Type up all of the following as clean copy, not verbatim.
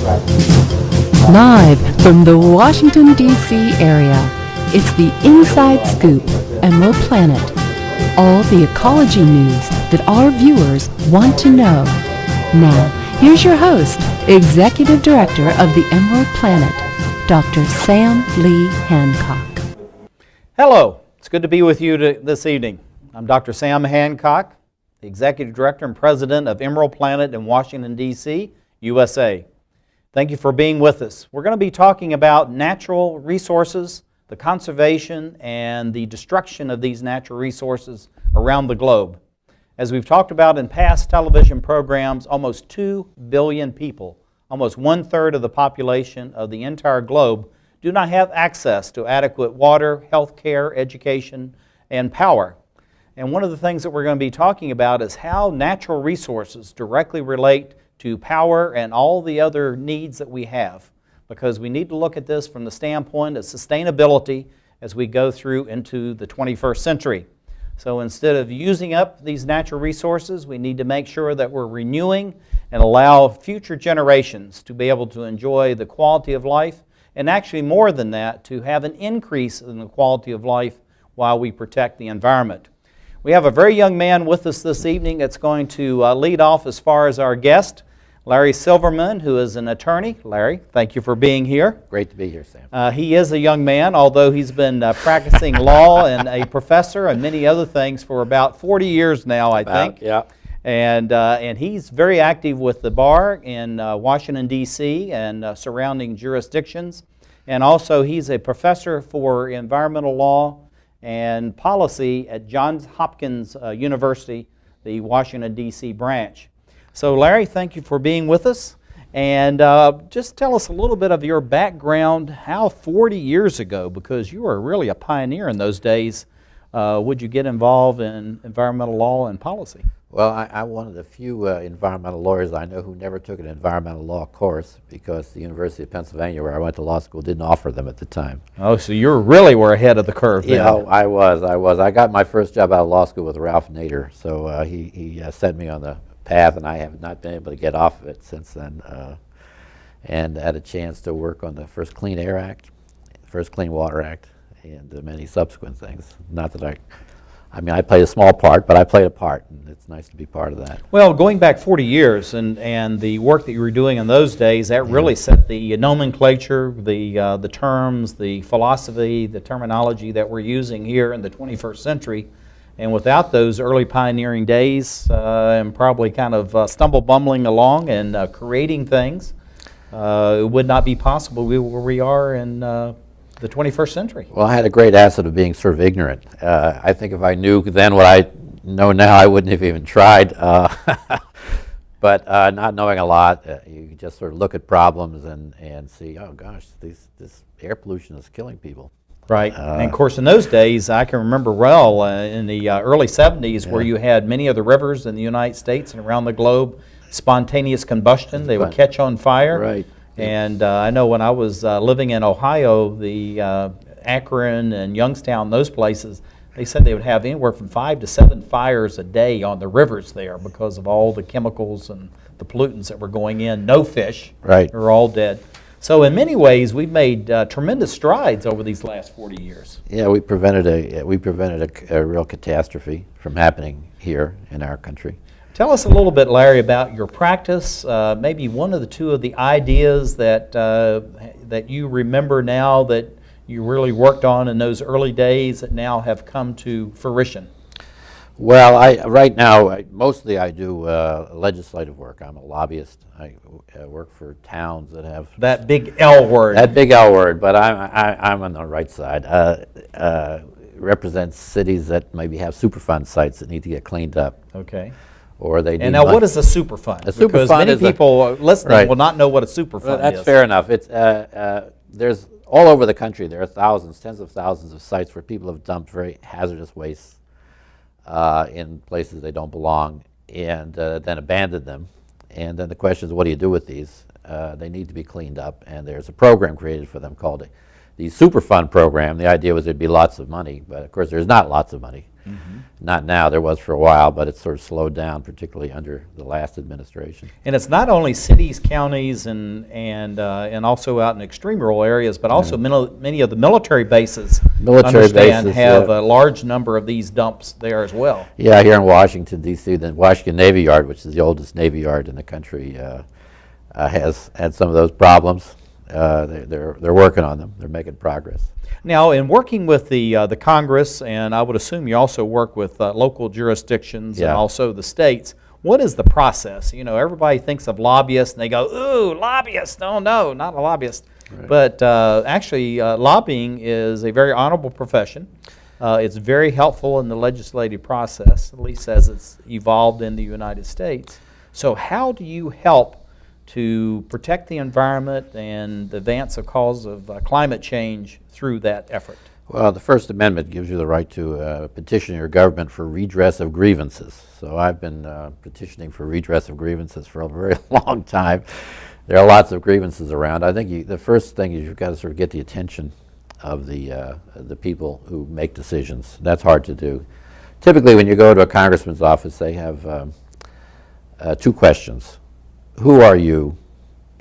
Live from the Washington, D.C. area, it's the Inside Scoop, EmeraldPlanet. All the ecology news that our viewers want to know. Now, here's your host, Executive Director of the EmeraldPlanet, Dr. Sam Lee Hancock. Hello, it's good to be with you this evening. I'm Dr. Sam Hancock, the Executive Director and President of EmeraldPlanet in Washington, D.C., USA. Thank you for being with us. We're going to be talking about natural resources, the conservation and the destruction of these natural resources around the globe. As we've talked about in past television programs, almost 2 billion people, almost 1/3 of the population of the entire globe, do not have access to adequate water, health care, education, and power. And one of the things that we're going to be talking about is how natural resources directly relate to power and all the other needs that we have, because we need to look at this from the standpoint of sustainability as we go through into the 21st century. So instead of using up these natural resources, we need to make sure that we're renewing and allow future generations to be able to enjoy the quality of life, and actually more than that, to have an increase in the quality of life while we protect the environment. We have a very young man with us this evening that's going to lead off as far as our guest, Larry Silverman, who is an attorney. Larry, thank you for being here. Great to be here, Sam. He is a young man, although he's been practicing law and a professor and many other things for about 40 years now, I think. Yeah. And he's very active with the bar in Washington, D.C. and surrounding jurisdictions. And also he's a professor for environmental law and policy at Johns Hopkins University, the Washington, D.C. branch. So Larry, thank you for being with us, and just tell us a little bit of your background, how 40 years ago, because you were really a pioneer in those days, would you get involved in environmental law and policy? Well, I'm one of the few environmental lawyers I know who never took an environmental law course, because the University of Pennsylvania, where I went to law school, didn't offer them at the time. Oh, so you really were ahead of the curve then. You know, I was. I got my first job out of law school with Ralph Nader, so he set me on the path, and I have not been able to get off of it since then, and had a chance to work on the first Clean Air Act, first Clean Water Act, and many subsequent things. Not that I mean, I played a small part, but I played a part, and it's nice to be part of that. Well, going back 40 years and the work that you were doing in those days, that really set the nomenclature, the terms, the philosophy, the terminology that we're using here in the 21st century. And without those early pioneering days and probably kind of stumble-bumbling along and creating things, it would not be possible where we are in the 21st century. Well, I had a great asset of being sort of ignorant. I think if I knew then what I know now, I wouldn't have even tried. But not knowing a lot, you just sort of look at problems and see, oh gosh, this air pollution is killing people. Right, and of course in those days, I can remember well in the early 70s where you had many of the rivers in the United States and around the globe, spontaneous combustion, they would catch on fire. Right. And I know when I was living in Ohio, the Akron and Youngstown, those places, they said they would have anywhere from 5 to 7 fires a day on the rivers there because of all the chemicals and the pollutants that were going in. No fish, right. They're all dead. So in many ways, we've made tremendous strides over these last 40 years. Yeah, we prevented a real catastrophe from happening here in our country. Tell us a little bit, Larry, about your practice, maybe one of the two of the ideas that that you remember now that you really worked on in those early days that now have come to fruition. Well, right now, mostly I do legislative work. I'm a lobbyist. I work for towns that have... That big L word. That big L word, but I'm on the right side. Represents cities that maybe have Superfund sites that need to get cleaned up. Okay. Or they need and now what is a Superfund? A Superfund because many people listening will not know what a Superfund well, that's is. Fair enough. It's, there's all over the country, there are thousands, tens of thousands of sites where people have dumped very hazardous waste in places they don't belong, and then abandoned them. And then the question is, what do you do with these? They need to be cleaned up, and there's a program created for them called the Superfund program. The idea was there'd be lots of money, but of course there's not lots of money. Not now, there was for a while, but it's sort of slowed down, particularly under the last administration. And it's not only cities, counties, and also out in extreme rural areas, but also many of the military bases, have a large number of these dumps there as well. Yeah, here in Washington, D.C., the Washington Navy Yard, which is the oldest Navy Yard in the country, has had some of those problems. They're working on them. They're making progress. Now, in working with the Congress, and I would assume you also work with local jurisdictions and also the states, what is the process? You know, everybody thinks of lobbyists and they go, ooh, lobbyists. No, not a lobbyist. Right. But actually, lobbying is a very honorable profession. It's very helpful in the legislative process, at least as it's evolved in the United States. So how do you help to protect the environment and advance the cause of climate change through that effort? Well, the First Amendment gives you the right to petition your government for redress of grievances. So I've been petitioning for redress of grievances for a very long time. There are lots of grievances around. I think the first thing is you've got to sort of get the attention of the people who make decisions. That's hard to do. Typically, when you go to a congressman's office, they have two questions. Who are you,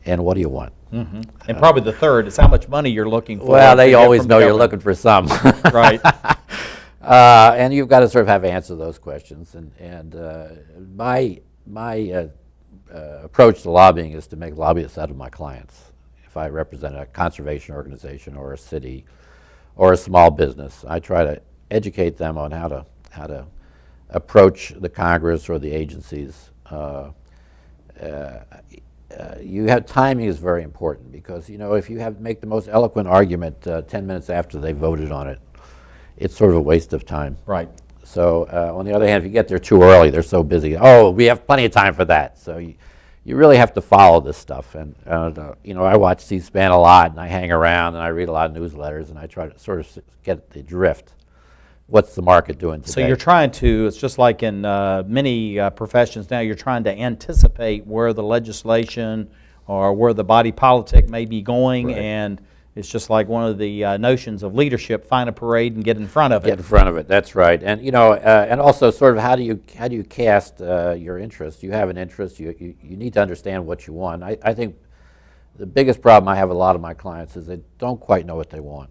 and what do you want? Mm-hmm. And probably the third is how much money you're looking for. Well, they always know you're looking for some. Right. And you've got to sort of have answer those questions. And my approach to lobbying is to make lobbyists out of my clients. If I represent a conservation organization or a city or a small business, I try to educate them on how to approach the Congress or the agencies. Timing is very important because, you know, if you make the most eloquent argument 10 minutes after they voted on it, it's sort of a waste of time. Right. So on the other hand, if you get there too early, they're so busy. Oh, we have plenty of time for that. So you really have to follow this stuff. And you know, I watch C-SPAN a lot, and I hang around, and I read a lot of newsletters, and I try to sort of get the drift. What's the market doing today? So you're trying to, it's just like in many professions now, you're trying to anticipate where the legislation or where the body politic may be going, right. And it's just like one of the notions of leadership, find a parade and get in front of it. Get in front of it, that's right. And you know, and also sort of how do you cast your interest? You have an interest, you need to understand what you want. I think the biggest problem I have with a lot of my clients is they don't quite know what they want.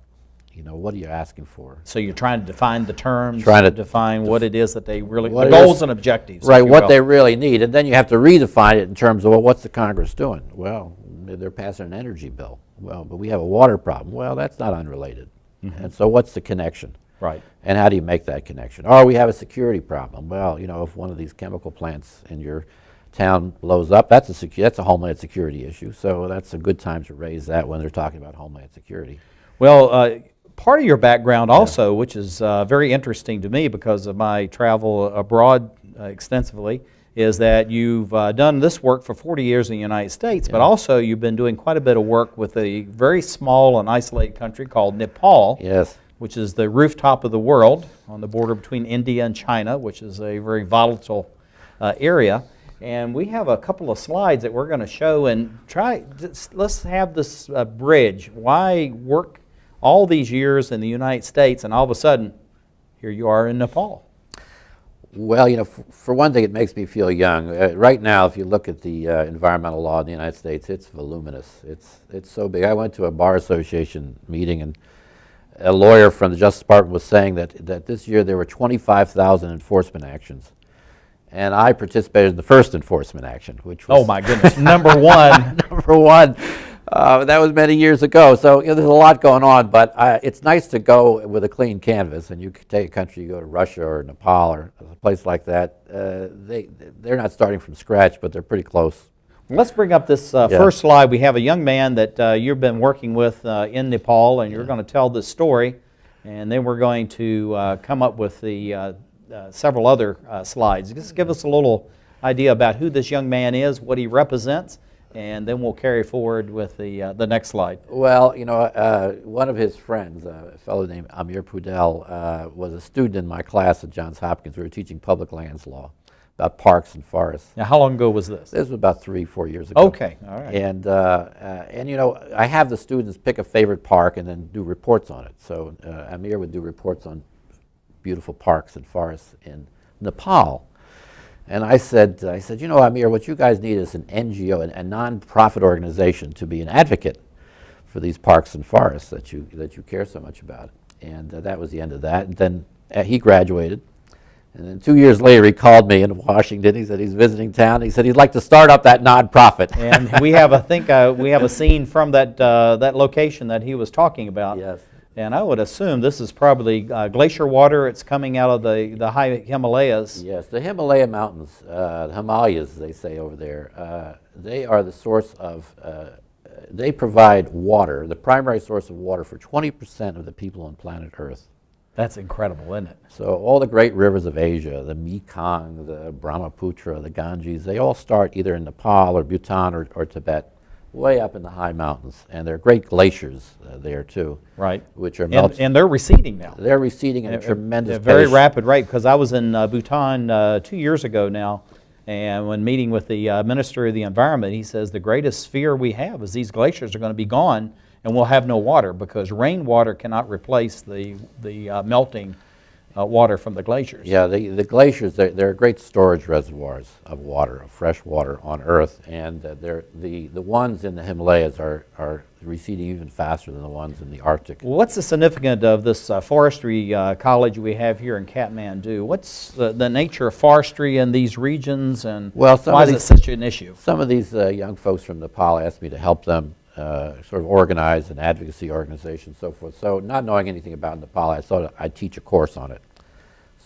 You know, what are you asking for? So you're trying to define the terms, trying to define what it is that they really, the goals and objectives. Right, what they really need. And then you have to redefine it in terms of, well, what's the Congress doing? Well, they're passing an energy bill. Well, but we have a water problem. Well, that's not unrelated. Mm-hmm. And so what's the connection? Right. And how do you make that connection? Or we have a security problem. Well, you know, if one of these chemical plants in your town blows up, that's a Homeland Security issue. So that's a good time to raise that when they're talking about Homeland Security. Well, part of your background also, which is very interesting to me because of my travel abroad extensively, is that you've done this work for 40 years in the United States, but also you've been doing quite a bit of work with a very small and isolated country called Nepal, which is the rooftop of the world on the border between India and China, which is a very volatile area. And we have a couple of slides that we're going to show and let's have this bridge. Why work all these years in the United States, and all of a sudden, here you are in Nepal? Well, you know, for one thing, it makes me feel young. Right now, if you look at the environmental law in the United States, it's voluminous. It's so big. I went to a bar association meeting, and a lawyer from the Justice Department was saying that this year there were 25,000 enforcement actions. And I participated in the first enforcement action, which was... Oh my goodness, number one. Number one. That was many years ago, so you know, there's a lot going on, but it's nice to go with a clean canvas, and you could take a country, you go to Russia or Nepal or a place like that, they're not starting from scratch, but they're pretty close. Let's bring up this first slide. We have a young man that you've been working with in Nepal, and you're going to tell this story, and then we're going to come up with the several other slides. Just give us a little idea about who this young man is, what he represents, and then we'll carry forward with the next slide. Well, you know, one of his friends, a fellow named Amir Pudel, was a student in my class at Johns Hopkins. We were teaching public lands law about parks and forests. Now, how long ago was this? This was about 3-4 years ago. Okay, all right. And you know, I have the students pick a favorite park and then do reports on it. So Amir would do reports on beautiful parks and forests in Nepal. And I said, you know, Amir, what you guys need is an NGO, a non-profit organization, to be an advocate for these parks and forests that you care so much about. And that was the end of that. And then he graduated. And then 2 years later, he called me in Washington. He said he's visiting town. He said he'd like to start up that nonprofit. And we have, I think, we have a scene from that that location that he was talking about. Yes. And I would assume this is probably glacier water. It's coming out of the high Himalayas. Yes, the Himalaya mountains, the Himalayas, they say over there, they are the source of, they provide water, the primary source of water for 20% of the people on planet Earth. That's incredible, isn't it? So all the great rivers of Asia, the Mekong, the Brahmaputra, the Ganges, they all start either in Nepal or Bhutan or Tibet, way up in the high mountains. And there are great glaciers there too. Right. Which are melting. And they're receding now. They're receding at a tremendous At a very pace. rapid rate, because I was in Bhutan 2 years ago now, and when meeting with the Minister of the Environment, he says the greatest fear we have is these glaciers are going to be gone and we'll have no water, because rainwater cannot replace the melting water from the glaciers. Yeah, the glaciers, they're great storage reservoirs of water, of fresh water on Earth, and the ones in the Himalayas are receding even faster than the ones in the Arctic. Well, what's the significance of this forestry college we have here in Kathmandu? What's the nature of forestry in these regions, and why is it such an issue? Some of these young folks from Nepal asked me to help them sort of organize an advocacy organization and so forth. So not knowing anything about Nepal, I thought I'd teach a course on it.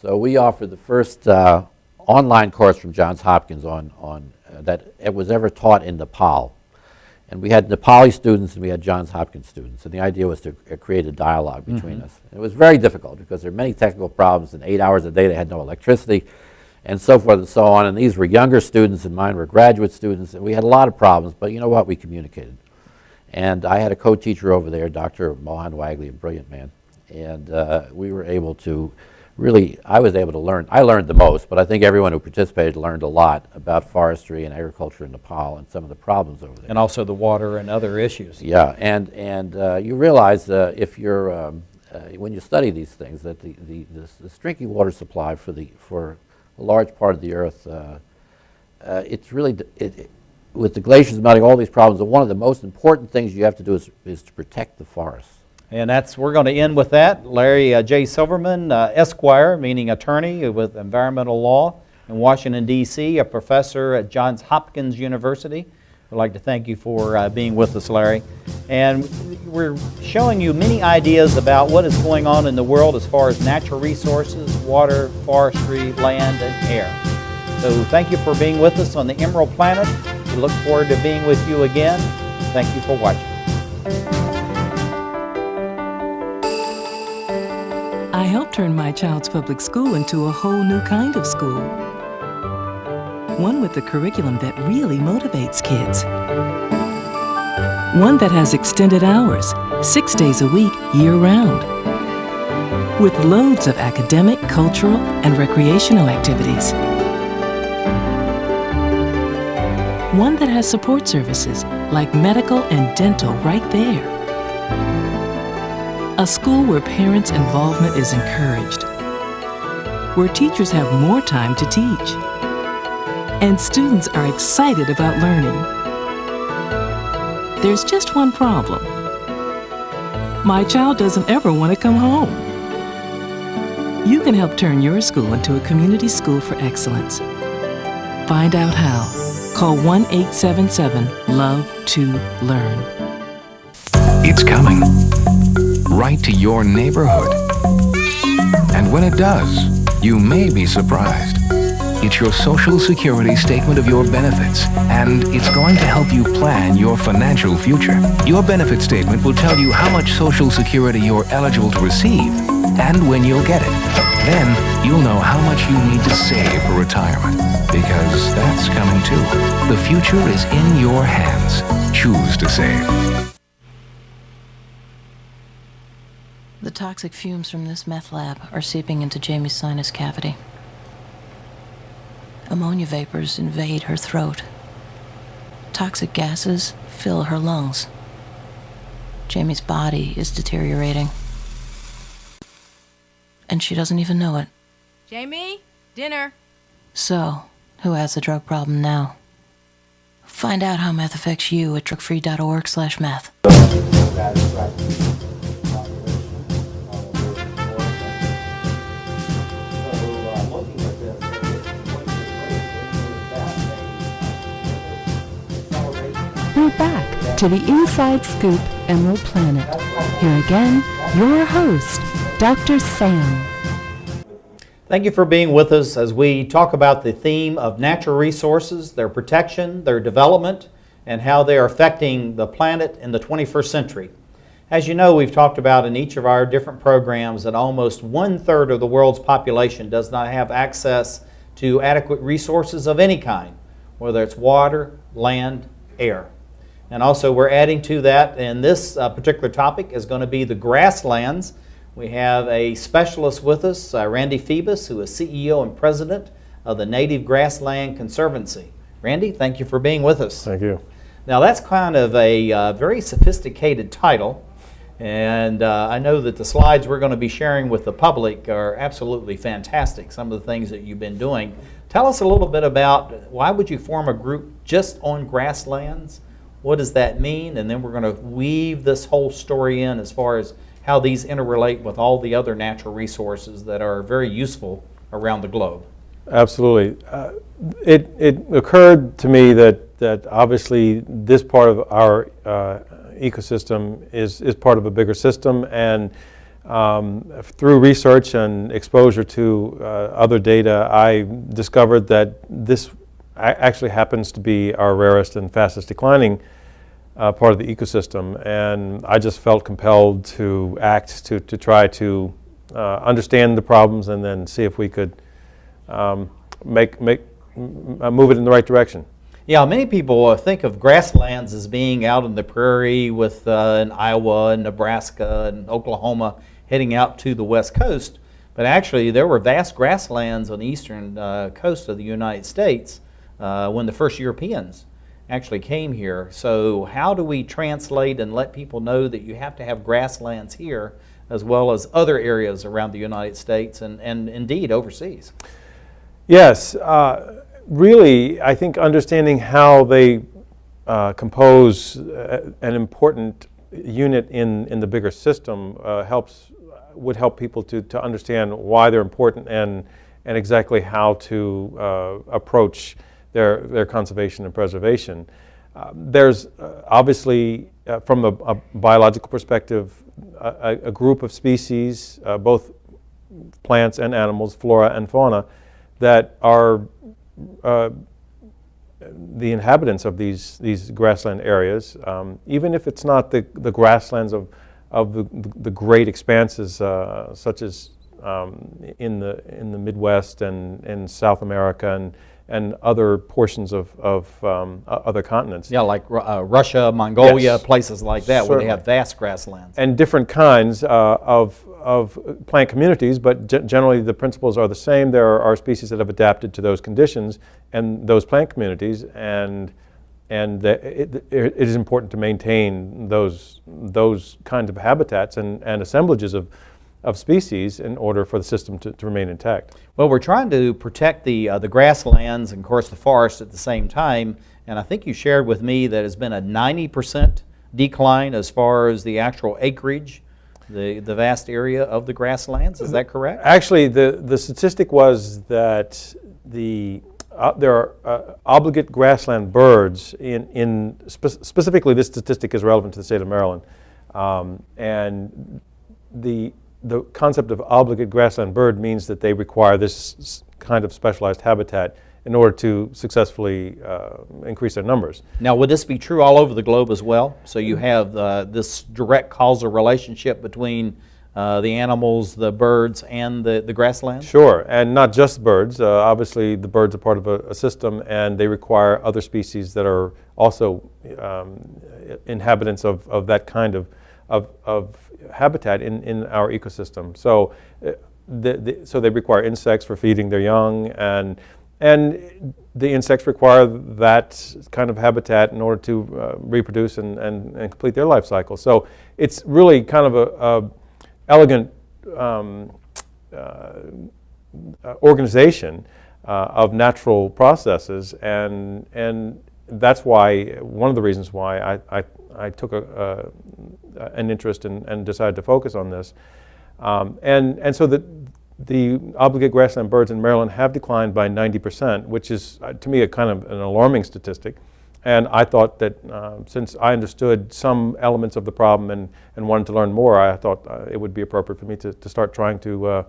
So we offered the first online course from Johns Hopkins on that it was ever taught in Nepal. And we had Nepali students and we had Johns Hopkins students. And the idea was to create a dialogue between us. And it was very difficult because there are many technical problems, and 8 hours a day they had no electricity, and so forth and so on. And these were younger students and mine were graduate students, and we had a lot of problems, but you know what, we communicated. And I had a co-teacher over there, Dr. Mohan Wagley, a brilliant man. And we were able to really, I was able to learn. I learned the most, but I think everyone who participated learned a lot about forestry and agriculture in Nepal and some of the problems over there. And also the water and other issues. Yeah, and you realize if you're, when you study these things, that this drinking water supply for a large part of the Earth, it's really, with the glaciers melting, all these problems, one of the most important things you have to do is to protect the forests. And we're going to end with that. Larry J. Silverman, Esquire, meaning attorney with environmental law in Washington, D.C., a professor at Johns Hopkins University. We'd like to thank you for being with us, Larry. And we're showing you many ideas about what is going on in the world as far as natural resources, water, forestry, land, and air. So thank you for being with us on the Emerald Planet. We look forward to being with you again. Thank you for watching. I helped turn my child's public school into a whole new kind of school. One with a curriculum that really motivates kids. One that has extended hours, 6 days a week, year-round. With loads of academic, cultural, and recreational activities. One that has support services like medical and dental right there. A school where parents' involvement is encouraged. Where teachers have more time to teach. And students are excited about learning. There's just one problem. My child doesn't ever want to come home. You can help turn your school into a community school for excellence. Find out how. Call 1-877-LOVE-TO-LEARN. It's coming. Right to your neighborhood. And when it does, you may be surprised. It's your Social Security statement of your benefits, and it's going to help you plan your financial future. Your benefit statement will tell you how much Social Security you're eligible to receive and when you'll get it. Then you'll know how much you need to save for retirement, because that's coming too. The future is in your hands. Choose to save. The toxic fumes from this meth lab are seeping into Jamie's sinus cavity. Ammonia vapors invade her throat. Toxic gases fill her lungs. Jamie's body is deteriorating. and she doesn't even know it. Jamie, dinner. So, who has the drug problem now? Find out how meth affects you at drugfree.org/meth. We're back to the Inside Scoop Emerald Planet. Here again, your host, Dr. Sam. Thank you for being with us as we talk about the theme of natural resources, their protection, their development, and how they are affecting the planet in the 21st century. As you know, we've talked about in each of our different programs that almost 1/3 of the world's population does not have access to adequate resources of any kind, whether it's water, land, air. And also we're adding to that, and this particular topic is going to be the grasslands. We have a specialist with us, Randy Pheobus, who is CEO and President of the Native Grassland Conservancy. Randy, thank you for being with us. Thank you. Now that's kind of a very sophisticated title, and I know that the slides we're going to be sharing with the public are absolutely fantastic, some of the things that you've been doing. Tell us a little bit about why would you form a group just on grasslands? What does that mean? And then we're going to weave this whole story in as far as how these interrelate with all the other natural resources that are very useful around the globe. Absolutely. It occurred to me that obviously this part of our ecosystem is part of a bigger system, and through research and exposure to other data, I discovered that this actually happens to be our rarest and fastest declining part of the ecosystem, and I just felt compelled to act to try to understand the problems and then see if we could move it in the right direction. Yeah, many people think of grasslands as being out in the prairie with in Iowa and Nebraska and Oklahoma heading out to the west coast, but actually there were vast grasslands on the eastern coast of the United States when the first Europeans actually came here. So how do we translate and let people know that you have to have grasslands here as well as other areas around the United States and indeed overseas? Yes, really I think understanding how they compose an important unit in the bigger system would help people to understand why they're important and exactly how to approach their conservation and preservation. There's obviously, from a biological perspective, a group of species, both plants and animals, flora and fauna, that are the inhabitants of these grassland areas, even if it's not the grasslands of the great expanses such as in the Midwest and in South America and other portions of other continents. Yeah, like Russia, Mongolia, Yes. places like that, Certainly. where they have vast grasslands. And different kinds of plant communities, but generally the principles are the same. There are species that have adapted to those conditions and those plant communities, and it is important to maintain those kinds of habitats and assemblages of species in order for the system to remain intact. Well, we're trying to protect the grasslands and, of course, the forest at the same time. And I think you shared with me that it's been a 90% decline as far as the actual acreage, the vast area of the grasslands. Is that correct? Actually, the statistic was that there are obligate grassland birds specifically this statistic is relevant to the state of Maryland, and the concept of obligate grassland bird means that they require this kind of specialized habitat in order to successfully increase their numbers. Now, would this be true all over the globe as well? So you have this direct causal relationship between the animals, the birds, and the grasslands? Sure, and not just birds. Obviously, the birds are part of a system, and they require other species that are also inhabitants of that kind of habitat in our ecosystem. So, so they require insects for feeding their young, and the insects require that kind of habitat in order to reproduce and complete their life cycle. So it's really kind of a elegant organization of natural processes, and that's why one of the reasons why I took an interest and decided to focus on this, and so the obligate grassland birds in Maryland have declined by 90%, which is to me a kind of an alarming statistic. And I thought that since I understood some elements of the problem and wanted to learn more, I thought it would be appropriate for me to start trying to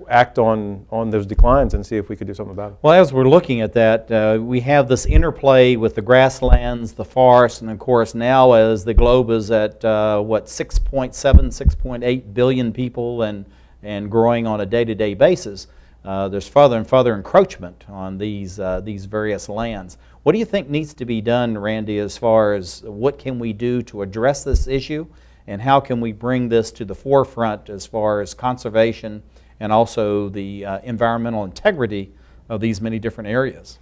act on those declines and see if we could do something about it. Well, as we're looking at that, we have this interplay with the grasslands, the forests, and of course now as the globe is at 6.7, 6.8 billion people and growing on a day-to-day basis, there's further and further encroachment on these various lands. What do you think needs to be done, Randy, as far as what can we do to address this issue, and how can we bring this to the forefront as far as conservation and also the environmental integrity of these many different areas?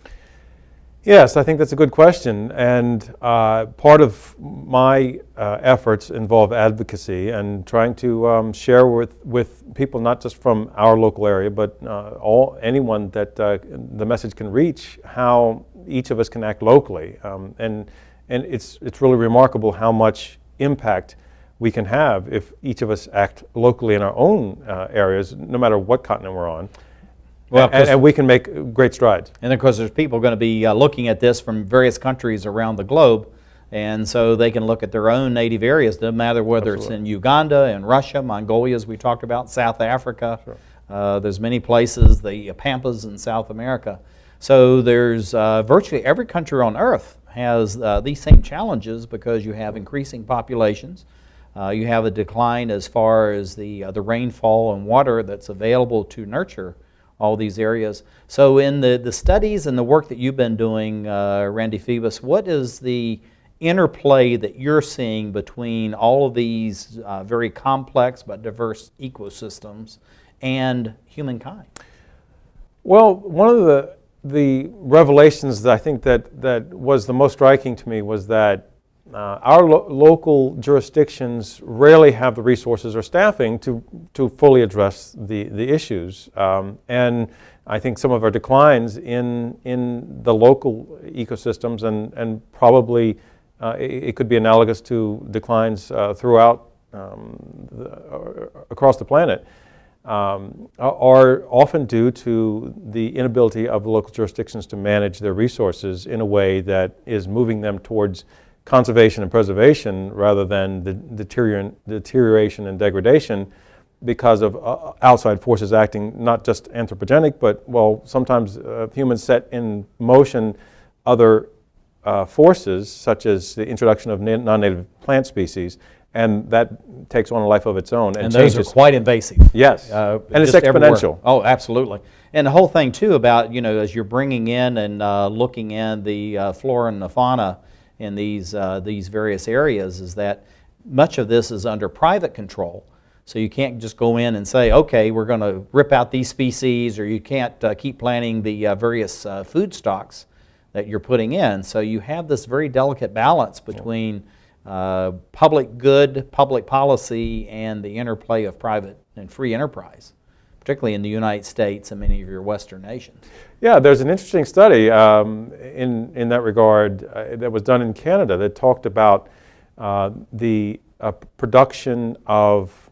Yes, I think that's a good question, and part of my efforts involve advocacy and trying to share with people not just from our local area, but anyone that the message can reach, how each of us can act locally, and it's really remarkable how much impact we can have if each of us act locally in our own areas, no matter what continent we're on. Well, and we can make great strides. And of course, there's people going to be looking at this from various countries around the globe, and so they can look at their own native areas, no matter whether Absolutely. It's in Uganda and Russia, Mongolia, as we talked about, South Africa. Sure. There's many places, the Pampas in South America. So there's virtually every country on Earth has these same challenges because you have increasing populations. You have a decline as far as the rainfall and water that's available to nurture all these areas. So in the studies and the work that you've been doing, Randy Pheobus, what is the interplay that you're seeing between all of these very complex but diverse ecosystems and humankind? Well, one of the revelations that I think that was the most striking to me was that our local jurisdictions rarely have the resources or staffing to fully address the issues. And I think some of our declines in the local ecosystems and probably it could be analogous to declines throughout across the planet are often due to the inability of the local jurisdictions to manage their resources in a way that is moving them towards conservation and preservation rather than the deterioration and degradation because of outside forces acting, not just anthropogenic, but, well, sometimes humans set in motion other forces, such as the introduction of non-native plant species, and that takes on a life of its own. And those are quite invasive. Yes, and it's exponential. Everywhere. Oh, absolutely. And the whole thing, too, about, as you're bringing in and looking at the flora and the fauna in these various areas, is that much of this is under private control. So you can't just go in and say, okay, we're going to rip out these species, or you can't keep planting the various food stocks that you're putting in. So you have this very delicate balance between public good, public policy, and the interplay of private and free enterprise, particularly in the United States and many of your Western nations. Yeah, there's an interesting study in that regard that was done in Canada that talked about the production of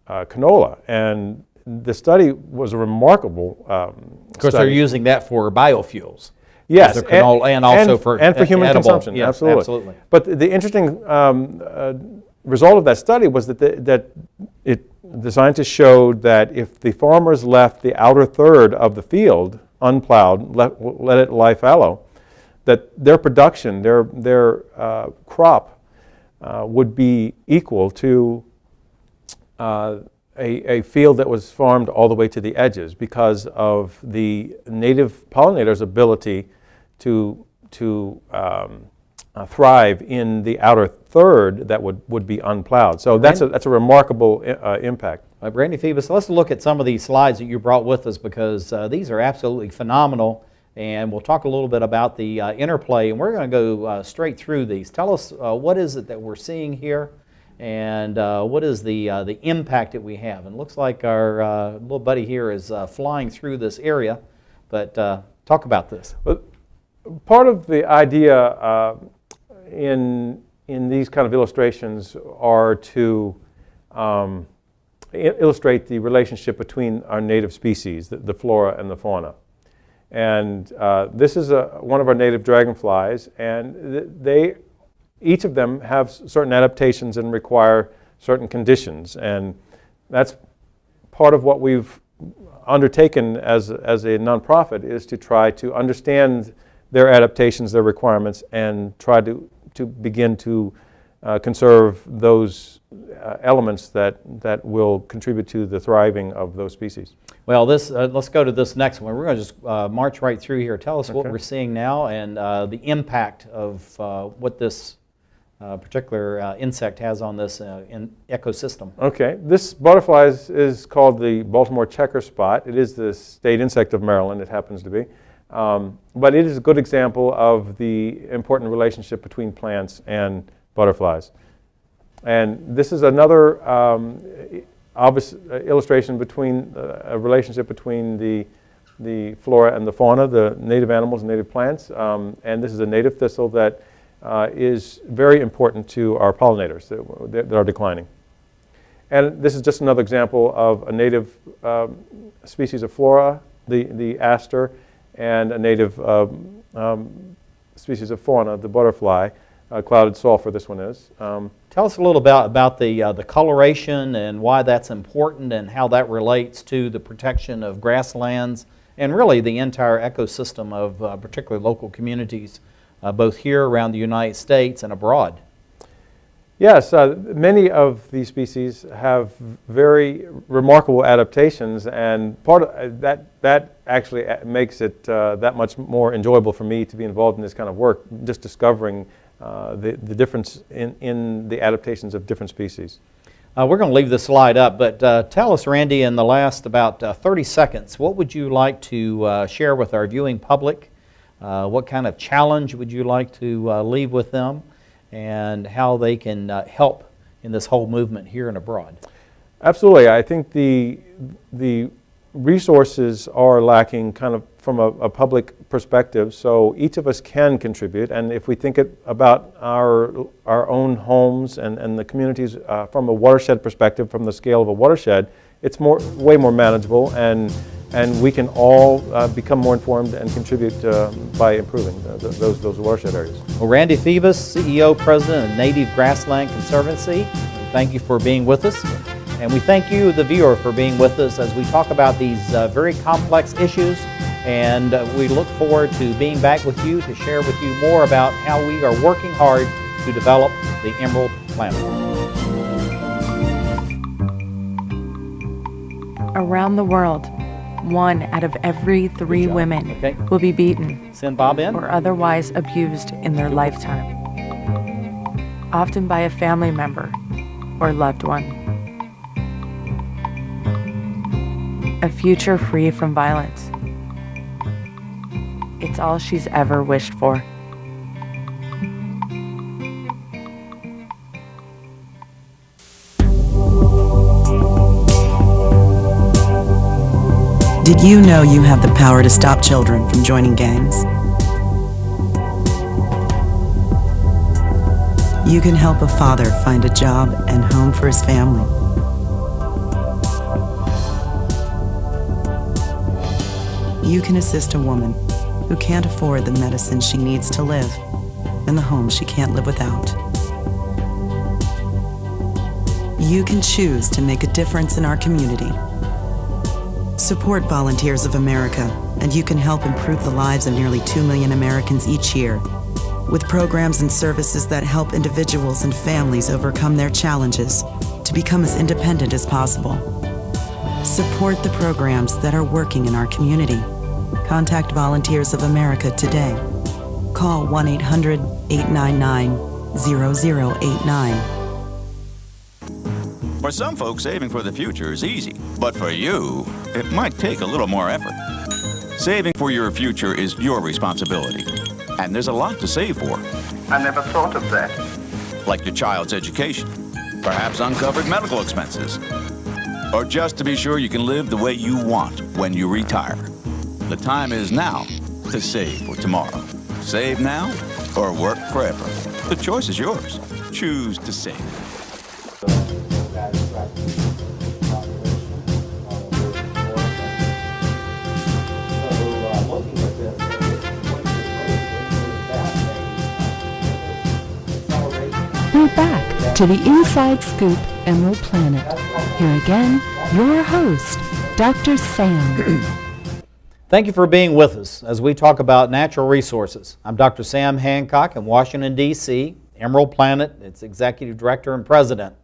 canola, and the study was a remarkable Of course, they're using that for biofuels. Yes, canola, and also for human edible consumption. Yes, absolutely. But the interesting result of that study was that the scientists showed that if the farmers left the outer third of the field unplowed, let it lie fallow, that their production, their crop, would be equal to a field that was farmed all the way to the edges because of the native pollinators' ability to thrive in the outer third that would be unplowed. So that's a remarkable impact. Randy Pheobus, let's look at some of these slides that you brought with us, because these are absolutely phenomenal, and we'll talk a little bit about the interplay, and we're going to go straight through these. Tell us what is it that we're seeing here, and what is the impact that we have. And it looks like our little buddy here is flying through this area, but talk about this. Well, part of the idea in these kind of illustrations are to illustrate the relationship between our native species, the flora and the fauna. And this is one of our native dragonflies, and each of them have certain adaptations and require certain conditions. And that's part of what we've undertaken as a nonprofit, is to try to understand their adaptations, their requirements, and try to begin to conserve those elements that will contribute to the thriving of those species. Well, let's go to this next one. We're going to just march right through here. Tell us what we're seeing now and the impact of what this particular insect has on this ecosystem. Okay, this butterfly is called the Baltimore checker spot. It is the state insect of Maryland, it happens to be. But it is a good example of the important relationship between plants and butterflies. And this is another obvious illustration between a relationship between the flora and the fauna, the native animals and native plants. And this is a native thistle that is very important to our pollinators that are declining. And this is just another example of a native species of flora, the aster, and a native species of fauna, the butterfly, clouded sulfur, this one is. Tell us a little about the coloration and why that's important and how that relates to the protection of grasslands and really the entire ecosystem of particularly local communities, both here around the United States and abroad. Yes, many of these species have very remarkable adaptations, and part of that actually makes it that much more enjoyable for me to be involved in this kind of work, just discovering the difference in the adaptations of different species. We're going to leave this slide up, but tell us, Randy, in the last about 30 seconds, what would you like to share with our viewing public? What kind of challenge would you like to leave with them, and how they can help in this whole movement here and abroad? Absolutely. I think the resources are lacking kind of from a public perspective, so each of us can contribute, and if we think about our own homes and the communities from a watershed perspective, from the scale of a watershed, it's way more manageable, and we can all become more informed and contribute by improving those watershed areas. Well, Randy Pheobus, CEO, President of Native Grassland Conservancy, thank you for being with us. And we thank you, the viewer, for being with us as we talk about these very complex issues. And we look forward to being back with you to share with you more about how we are working hard to develop the Emerald Planet. Around the world, 1 out of every 3 women will be beaten Send Bob in. or otherwise abused in their lifetime, often by a family member or loved one. A future free from violence. It's all she's ever wished for. Did you know you have the power to stop children from joining gangs? You can help a father find a job and home for his family. You can assist a woman who can't afford the medicine she needs to live and the home she can't live without. You can choose to make a difference in our community. Support Volunteers of America, and you can help improve the lives of nearly 2 million Americans each year with programs and services that help individuals and families overcome their challenges to become as independent as possible. Support the programs that are working in our community. Contact Volunteers of America today. Call 1-800-899-0089. For some folks, saving for the future is easy, but for you, it might take a little more effort. Saving for your future is your responsibility, and there's a lot to save for. I never thought of that. Like your child's education, perhaps uncovered medical expenses, or just to be sure you can live the way you want when you retire. The time is now to save for tomorrow. Save now or work forever. The choice is yours. Choose to save. We're back to the Inside Scoop Emerald Planet. Here again, your host, Dr. Sam. Thank you for being with us as we talk about natural resources. I'm Dr. Sam Hancock in Washington, D.C., EmeraldPlanet, its Executive Director and President.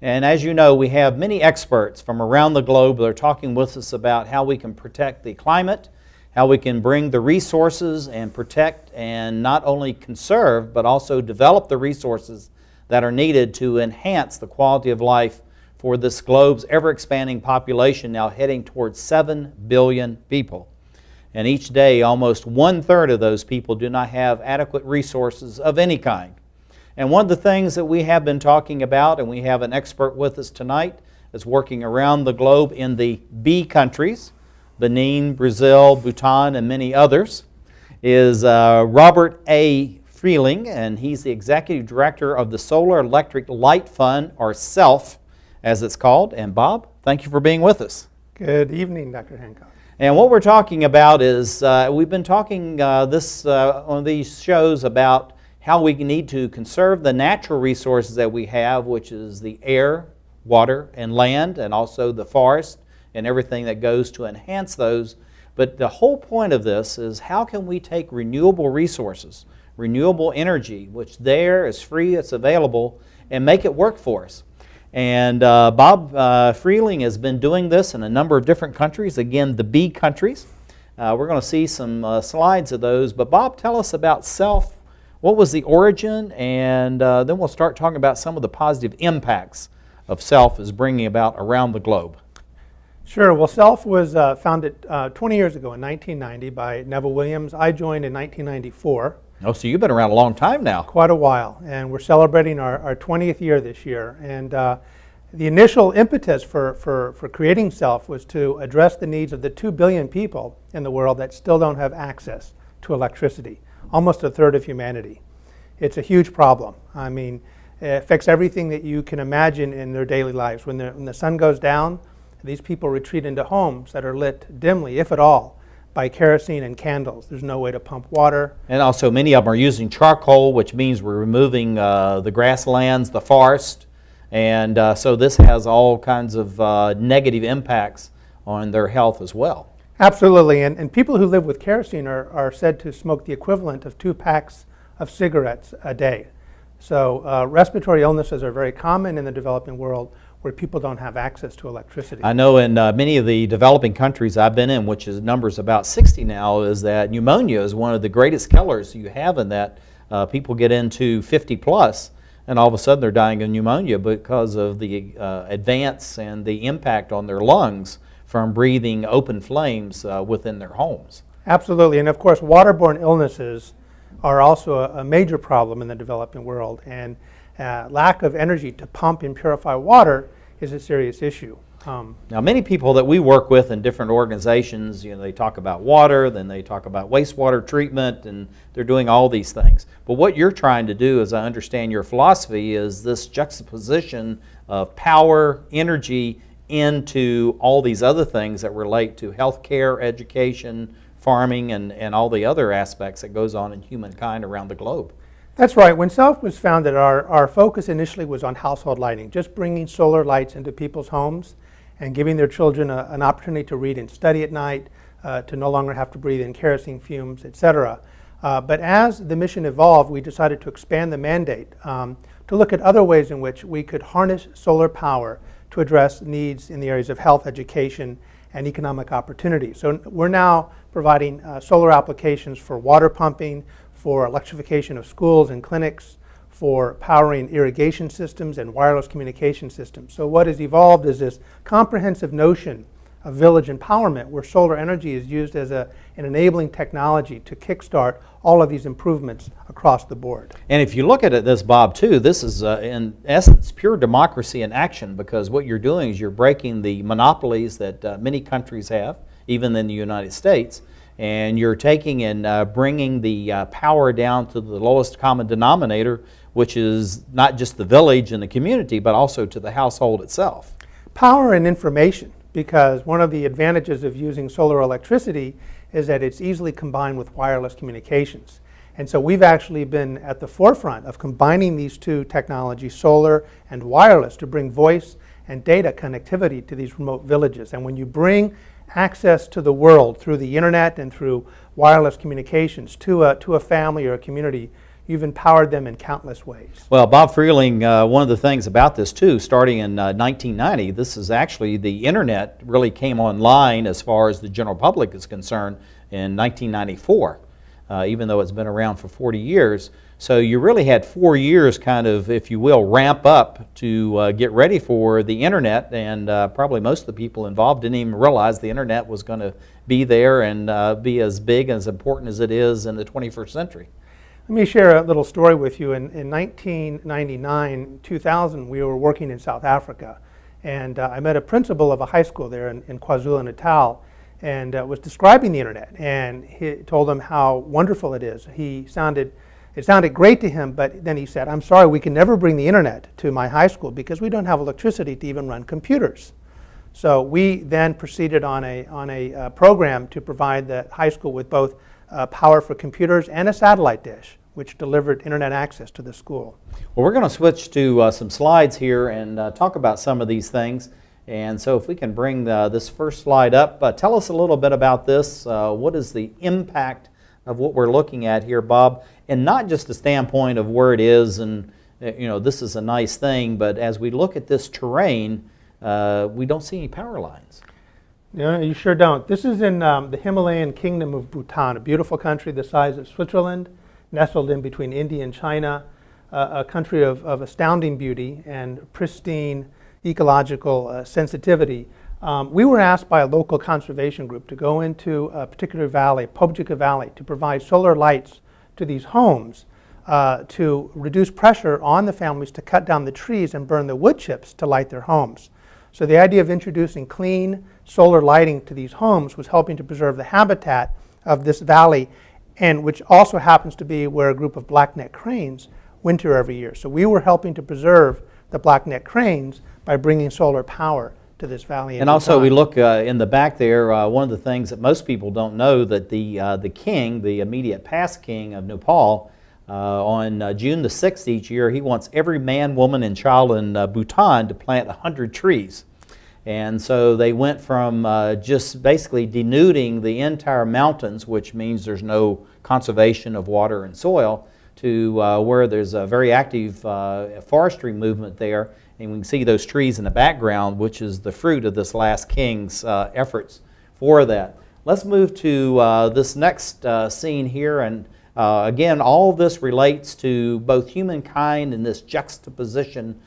And as you know, we have many experts from around the globe that are talking with us about how we can protect the climate, how we can bring the resources and protect and not only conserve, but also develop the resources that are needed to enhance the quality of life for this globe's ever-expanding population, now heading towards 7 billion people. And each day, almost 1/3 of those people do not have adequate resources of any kind. And one of the things that we have been talking about, and we have an expert with us tonight that's working around the globe in the B countries, Benin, Brazil, Bhutan, and many others, is Robert A. Freeling, and he's the Executive Director of the Solar Electric Light Fund, or SELF, as it's called. And Bob, thank you for being with us. Good evening, Dr. Hancock. And what we're talking about is, we've been talking on these shows about how we need to conserve the natural resources that we have, which is the air, water, and land, and also the forest, and everything that goes to enhance those. But the whole point of this is how can we take renewable resources, renewable energy, which there is free, it's available, and make it work for us. And Bob Freeling has been doing this in a number of different countries, again, the B countries. We're going to see some slides of those. But Bob, tell us about SELF. What was the origin? And then we'll start talking about some of the positive impacts of SELF is bringing about around the globe. Sure. Well, SELF was founded 20 years ago in 1990 by Neville Williams. I joined in 1994. Oh, so you've been around a long time now. Quite a while, and we're celebrating our 20th year this year. And the initial impetus for creating SELF was to address the needs of the 2 billion people in the world that still don't have access to electricity, almost 1/3 of humanity. It's a huge problem. I mean, it affects everything that you can imagine in their daily lives. When the sun goes down, these people retreat into homes that are lit dimly, if at all, by kerosene and candles. There's no way to pump water. And also many of them are using charcoal, which means we're removing the grasslands, the forest, and so this has all kinds of negative impacts on their health as well. Absolutely, and people who live with kerosene are said to smoke the equivalent of 2 packs of cigarettes a day. So respiratory illnesses are very common in the developing world, where people don't have access to electricity. I know in many of the developing countries I've been in, which is numbers about 60 now, is that pneumonia is one of the greatest killers you have in that. People get into 50 plus and all of a sudden they're dying of pneumonia because of the advance and the impact on their lungs from breathing open flames within their homes. Absolutely, and of course waterborne illnesses are also a major problem in the developing world, and lack of energy to pump and purify water is a serious issue. Now, many people that we work with in different organizations, they talk about water, then they talk about wastewater treatment, and they're doing all these things. But what you're trying to do, as I understand your philosophy, is this juxtaposition of power, energy, into all these other things that relate to healthcare, education, farming, and all the other aspects that goes on in humankind around the globe. That's right. When SELF was founded, our focus initially was on household lighting, just bringing solar lights into people's homes and giving their children an opportunity to read and study at night, to no longer have to breathe in kerosene fumes, etc. But as the mission evolved, we decided to expand the mandate to look at other ways in which we could harness solar power to address needs in the areas of health, education, and economic opportunity. So we're now providing solar applications for water pumping, for electrification of schools and clinics, for powering irrigation systems and wireless communication systems. So what has evolved is this comprehensive notion of village empowerment, where solar energy is used as an enabling technology to kickstart all of these improvements across the board. And if you look at it, this, Bob, too, this is in essence pure democracy in action, because what you're doing is you're breaking the monopolies that many countries have, even in the United States, and you're taking and bringing the power down to the lowest common denominator, which is not just the village and the community, but also to the household itself. Power and information, because one of the advantages of using solar electricity is that it's easily combined with wireless communications. And so we've actually been at the forefront of combining these two technologies, solar and wireless, to bring voice and data connectivity to these remote villages. And when you bring access to the world through the internet and through wireless communications to a family or a community, you've empowered them in countless ways. Well, Bob Freeling, one of the things about this too, starting in 1990, this is actually the internet really came online as far as the general public is concerned in 1994, even though it's been around for 40 years. So you really had 4 years kind of, if you will, ramp up to get ready for the internet, and probably most of the people involved didn't even realize the internet was going to be there and be as big and as important as it is in the 21st century. Let me share a little story with you. In 1999, 2000, we were working in South Africa, and I met a principal of a high school there in KwaZulu-Natal, and was describing the internet, and he told them how wonderful it is. It sounded great to him, but then he said, "I'm sorry, we can never bring the internet to my high school because we don't have electricity to even run computers." So we then proceeded on a program to provide the high school with both power for computers and a satellite dish, which delivered internet access to the school. Well, we're going to switch to some slides here and talk about some of these things. And so if we can bring this first slide up, tell us a little bit about this. What is the impact of what we're looking at here, Bob? And not just the standpoint of where it is and, you know, this is a nice thing, but as we look at this terrain, we don't see any power lines. No, you sure don't. This is in the Himalayan kingdom of Bhutan, a beautiful country the size of Switzerland, nestled in between India and China, a country of astounding beauty and pristine ecological sensitivity. We were asked by a local conservation group to go into a particular valley, Pobjika Valley, to provide solar lights to these homes to reduce pressure on the families to cut down the trees and burn the wood chips to light their homes. So the idea of introducing clean solar lighting to these homes was helping to preserve the habitat of this valley, and which also happens to be where a group of black-necked cranes winter every year. So we were helping to preserve the black-necked cranes by bringing solar power to this valley. And also we look in the back there, one of the things that most people don't know, that the king, the immediate past king of Nepal, on June the 6th each year, he wants every man, woman, and child in Bhutan to plant 100 trees. And so they went from just basically denuding the entire mountains, which means there's no conservation of water and soil, to where there's a very active forestry movement there. And we can see those trees in the background, which is the fruit of this last king's efforts for that. Let's move to this next scene here. And again, all of this relates to both humankind and this juxtaposition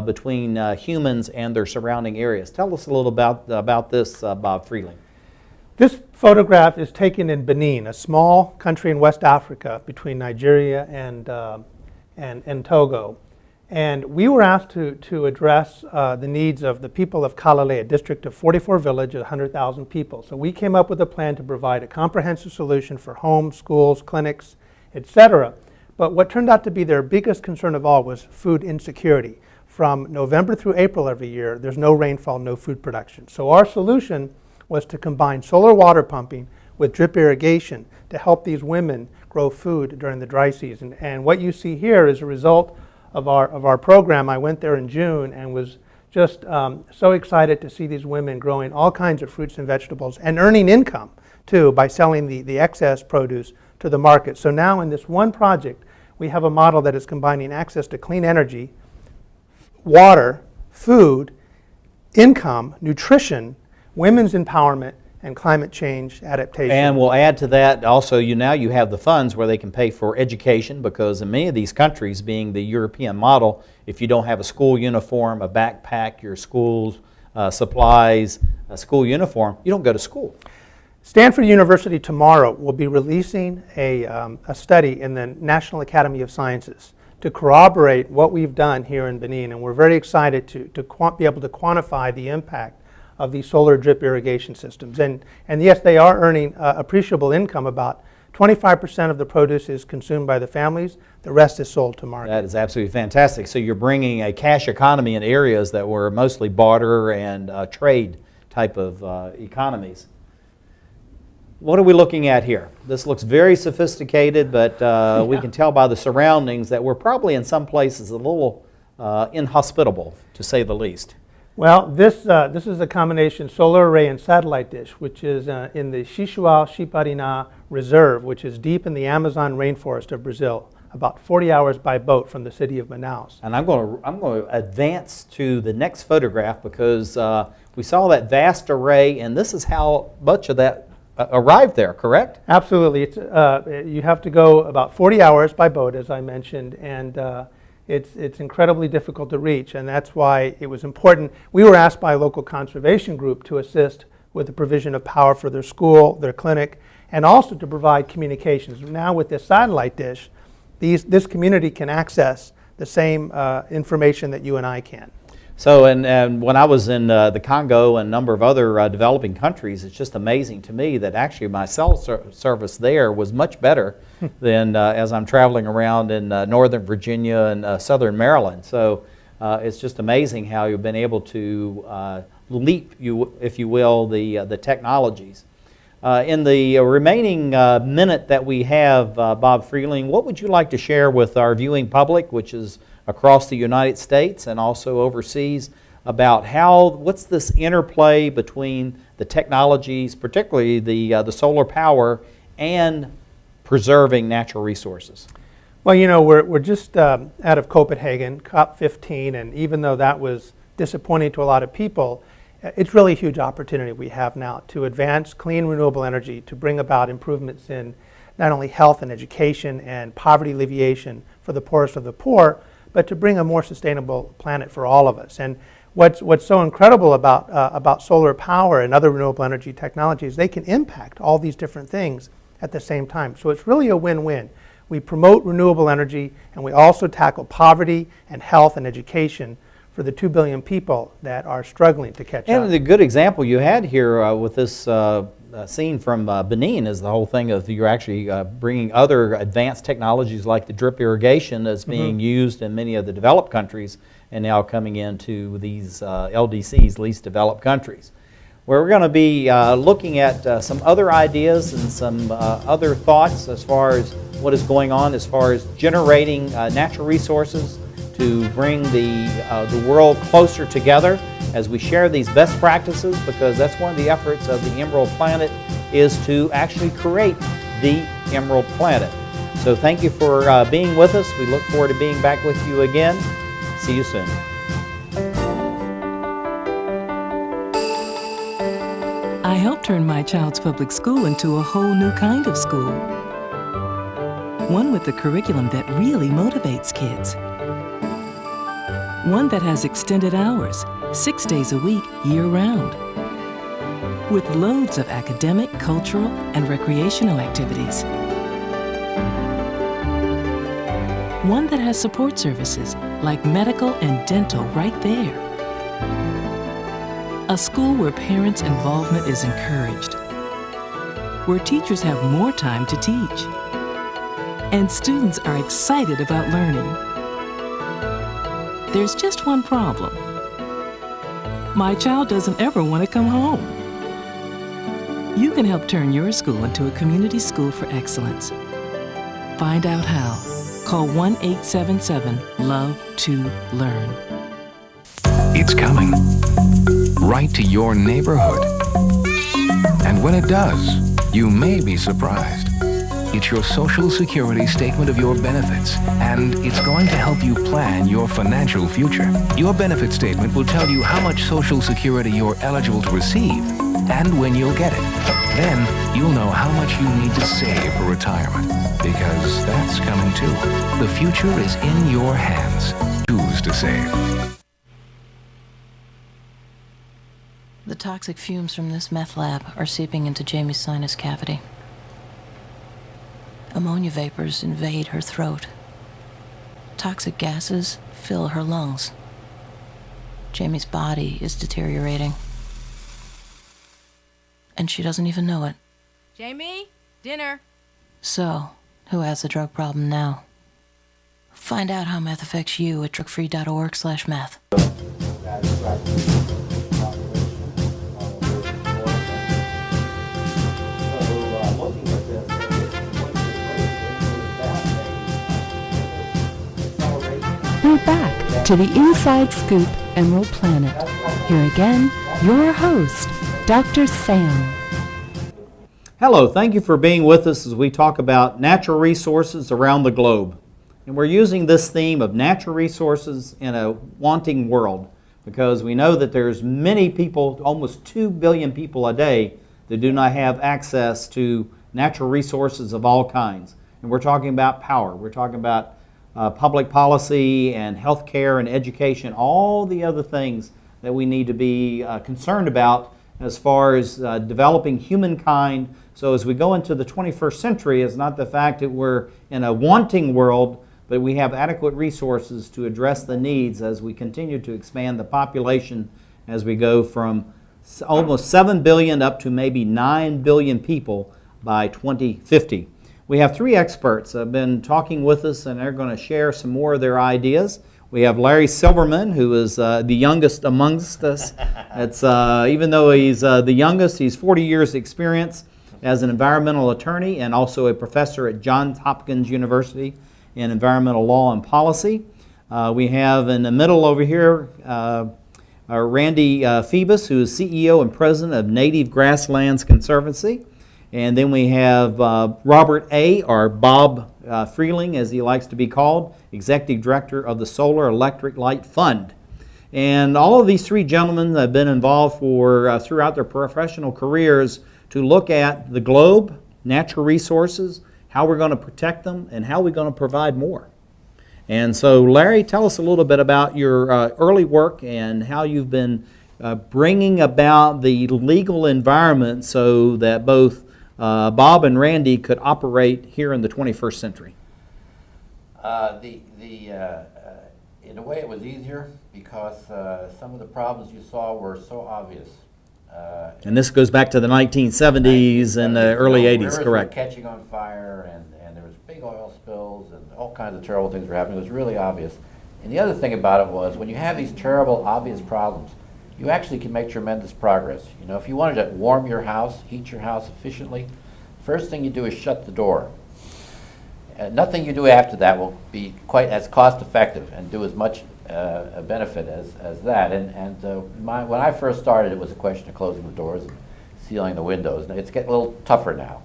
between humans and their surrounding areas. Tell us a little about this, Bob Freeling. This photograph is taken in Benin, a small country in West Africa between Nigeria and Togo. And we were asked to address the needs of the people of Kalale, a district of 44 villages, 100,000 people. So we came up with a plan to provide a comprehensive solution for homes, schools, clinics, etc. But what turned out to be their biggest concern of all was food insecurity. From November through April every year, there's no rainfall, no food production. So our solution was to combine solar water pumping with drip irrigation to help these women grow food during the dry season. And what you see here is a result of our program. I went there in June and was just so excited to see these women growing all kinds of fruits and vegetables and earning income too by selling the excess produce to the market. So now in this one project, we have a model that is combining access to clean energy, water, food, income, nutrition, women's empowerment, and climate change adaptation. And we'll add to that also, now you have the funds where they can pay for education, because in many of these countries, being the European model, if you don't have a school uniform, a backpack, your schools supplies, a school uniform, you don't go to school. Stanford University tomorrow will be releasing a study in the National Academy of Sciences to corroborate what we've done here in Benin, and we're very excited to be able to quantify the impact of these solar drip irrigation systems. And yes, they are earning appreciable income. About 25% of the produce is consumed by the families. The rest is sold to market. That is absolutely fantastic. So you're bringing a cash economy in areas that were mostly barter and trade type of economies. What are we looking at here? This looks very sophisticated, but we can tell by the surroundings that we're probably in some places a little inhospitable, to say the least. Well, this is a combination solar array and satellite dish, which is in the Xixual-Xiparina Reserve, which is deep in the Amazon rainforest of Brazil, about 40 hours by boat from the city of Manaus. And I'm going to advance to the next photograph because we saw that vast array, and this is how much of that arrived there, correct? Absolutely. It's, you have to go about 40 hours by boat, as I mentioned, and it's incredibly difficult to reach, and that's why it was important. We were asked by a local conservation group to assist with the provision of power for their school, their clinic, and also to provide communications. Now with this satellite dish, this community can access the same information that you and I can. So, and when I was in the Congo and a number of other developing countries, it's just amazing to me that actually my cell service there was much better than as I'm traveling around in Northern Virginia and Southern Maryland. So it's just amazing how you've been able to leap, if you will, the technologies. In the remaining minute that we have, Bob Freeling, what would you like to share with our viewing public, which is across the United States and also overseas, about what's this interplay between the technologies, particularly the solar power, and preserving natural resources? Well, you know, we're just out of Copenhagen, COP15, and even though that was disappointing to a lot of people, it's really a huge opportunity we have now to advance clean renewable energy, to bring about improvements in not only health and education and poverty alleviation for the poorest of the poor, but to bring a more sustainable planet for all of us. And what's so incredible about solar power and other renewable energy technologies, they can impact all these different things at the same time. So it's really a win-win. We promote renewable energy, and we also tackle poverty and health and education for the 2 billion people that are struggling to catch up. And the good example you had here with this scene from Benin is the whole thing of you're actually bringing other advanced technologies like the drip irrigation that's being used in many of the developed countries and now coming into these LDCs, least developed countries. Where we're going to be looking at some other ideas and some other thoughts as far as what is going on as far as generating natural resources to bring the world closer together as we share these best practices, because that's one of the efforts of the Emerald Planet is to actually create the Emerald Planet. So thank you for being with us. We look forward to being back with you again. See you soon. I helped turn my child's public school into a whole new kind of school. One with a curriculum that really motivates kids. One that has extended hours, 6 days a week, year-round. With loads of academic, cultural, and recreational activities. One that has support services like medical and dental right there. A school where parents' involvement is encouraged. Where teachers have more time to teach. And students are excited about learning. There's just one problem. My child doesn't ever want to come home. You can help turn your school into a community school for excellence. Find out how. Call 1-877-LOVE-TO-LEARN. It's coming. Right to your neighborhood. And when it does, you may be surprised. It's your Social Security statement of your benefits, and it's going to help you plan your financial future. Your benefit statement will tell you how much Social Security you're eligible to receive and when you'll get it. Then you'll know how much you need to save for retirement, because that's coming too. The future is in your hands. Choose to save. The toxic fumes from this meth lab are seeping into Jamie's sinus cavity. Ammonia vapors invade her throat. Toxic gases fill her lungs. Jamie's body is deteriorating. And she doesn't even know it. Jamie, dinner. So, who has the drug problem now? Find out how meth affects you at drugfree.org/meth. We're back to the Inside Scoop Emerald Planet. Here again, your host, Dr. Sam. Hello, thank you for being with us as we talk about natural resources around the globe. And we're using this theme of natural resources in a wanting world because we know that there's many people, almost 2 billion people a day, that do not have access to natural resources of all kinds. And we're talking about power, we're talking about public policy and healthcare and education, all the other things that we need to be concerned about as far as developing humankind. So as we go into the 21st century, it's not the fact that we're in a wanting world, but we have adequate resources to address the needs as we continue to expand the population as we go from almost 7 billion up to maybe 9 billion people by 2050. We have 3 experts that have been talking with us, and they're going to share some more of their ideas. We have Larry Silverman, who is the youngest amongst us. It's, even though he's the youngest, he's 40 years experience as an environmental attorney and also a professor at Johns Hopkins University in environmental law and policy. We have in the middle over here Randy Pheobus, who is CEO and president of Native Grassland Conservancy. And then we have Robert A., or Bob Freeling, as he likes to be called, Executive Director of the Solar Electric Light Fund. And all of these 3 gentlemen have been involved throughout their professional careers to look at the globe, natural resources, how we're going to protect them, and how we're going to provide more. And so, Larry, tell us a little bit about your early work and how you've been bringing about the legal environment so that both Bob and Randy could operate here in the 21st century. In a way, it was easier because some of the problems you saw were so obvious. And this goes back to the 1970s and the early 80s, rivers correct? Were catching on fire, and there was big oil spills, and all kinds of terrible things were happening. It was really obvious. And the other thing about it was, when you have these terrible, obvious problems, you actually can make tremendous progress. You know, if you wanted to warm your house, heat your house efficiently, first thing you do is shut the door. Nothing you do after that will be quite as cost effective and do as much a benefit as that. When I first started, it was a question of closing the doors and sealing the windows. It's getting a little tougher now.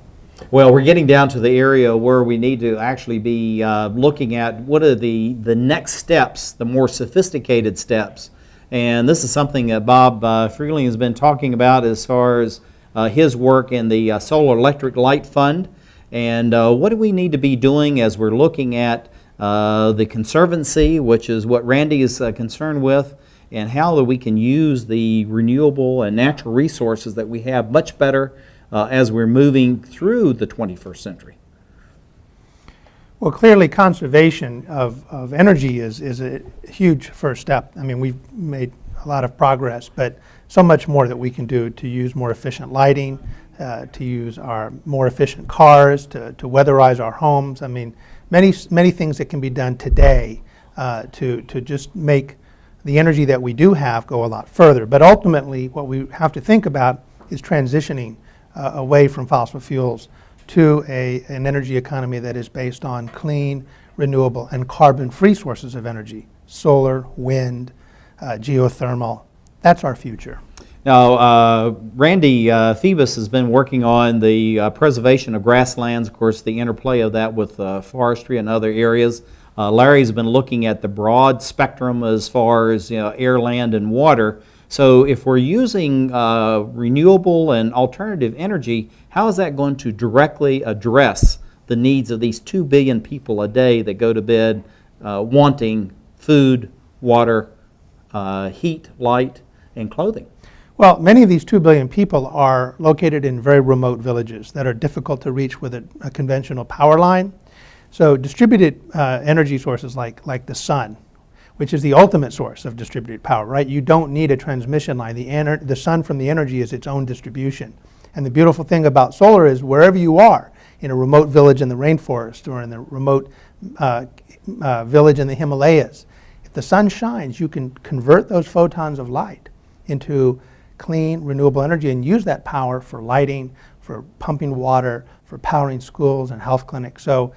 Well, we're getting down to the area where we need to actually be looking at what are the next steps, the more sophisticated steps. And this is something that Bob Freeling has been talking about as far as his work in the Solar Electric Light Fund. And what do we need to be doing as we're looking at the Conservancy, which is what Randy is concerned with, and how that we can use the renewable and natural resources that we have much better as we're moving through the 21st century. Well, clearly conservation of energy is a huge first step. I mean, we've made a lot of progress, but so much more that we can do to use more efficient lighting, to use our more efficient cars, to weatherize our homes. I mean, many things that can be done today to just make the energy that we do have go a lot further. But ultimately, what we have to think about is transitioning away from fossil fuels to an energy economy that is based on clean, renewable, and carbon-free sources of energy. Solar, wind, geothermal. That's our future. Now, Randy Pheobus has been working on the preservation of grasslands, of course, the interplay of that with forestry and other areas. Larry's been looking at the broad spectrum as far as air, land, and water. So if we're using renewable and alternative energy, how is that going to directly address the needs of these 2 billion people a day that go to bed wanting food, water, heat, light, and clothing? Well, many of these 2 billion people are located in very remote villages that are difficult to reach with a conventional power line. So distributed energy sources like the sun, which is the ultimate source of distributed power, right? You don't need a transmission line. The sun from the energy is its own distribution. And the beautiful thing about solar is wherever you are, in a remote village in the rainforest or in the remote village in the Himalayas, if the sun shines, you can convert those photons of light into clean, renewable energy and use that power for lighting, for pumping water, for powering schools and health clinics. So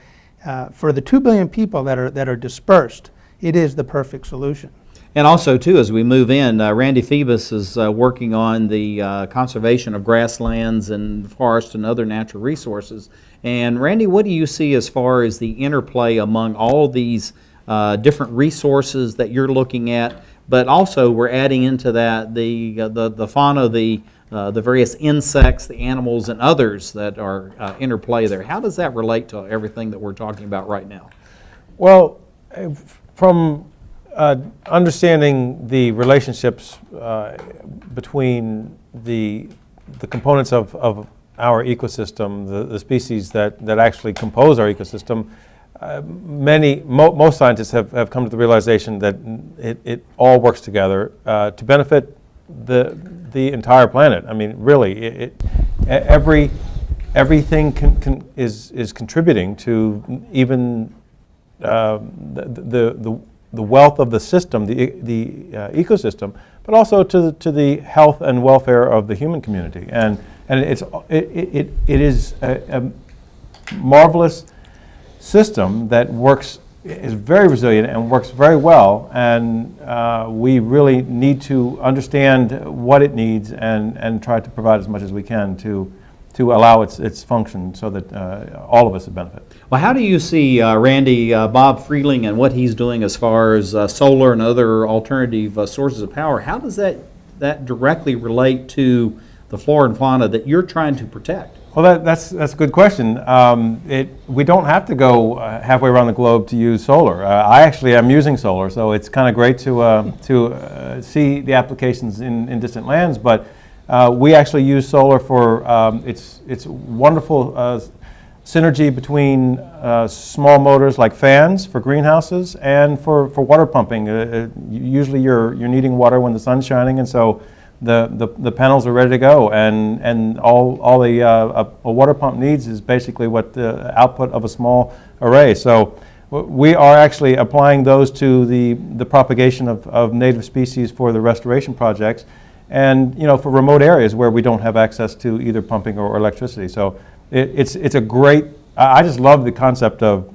for the 2 billion people that are dispersed, it is the perfect solution. And also, too, as we move in, Randy Pheobus is working on the conservation of grasslands and forests and other natural resources. And Randy, what do you see as far as the interplay among all these different resources that you're looking at? But also, we're adding into that the fauna, the various insects, the animals, and others that are interplay there. How does that relate to everything that we're talking about right now? Well, from understanding the relationships between the components of our ecosystem, the species that actually compose our ecosystem, most scientists have come to the realization that it all works together to benefit the entire planet. I mean, really, everything is contributing to even the wealth of the system, the ecosystem, but also to the health and welfare of the human community. And it is a marvelous system that is very resilient and works very well, and we really need to understand what it needs and try to provide as much as we can to allow its function so that all of us benefit. Well, how do you see, Randy, Bob Freeling and what he's doing as far as solar and other alternative sources of power, how does that directly relate to the flora and fauna that you're trying to protect? Well, that's a good question. We don't have to go halfway around the globe to use solar. I actually am using solar, so it's kind of great to see the applications in distant lands. But we actually use solar for its wonderful synergy between small motors like fans for greenhouses and for water pumping. Usually you're needing water when the sun's shining, and so the panels are ready to go, and all a water pump needs is basically what the output of a small array. So we are actually applying those to the propagation of native species for the restoration projects, and for remote areas where we don't have access to either pumping or electricity. So it's a great. I just love the concept of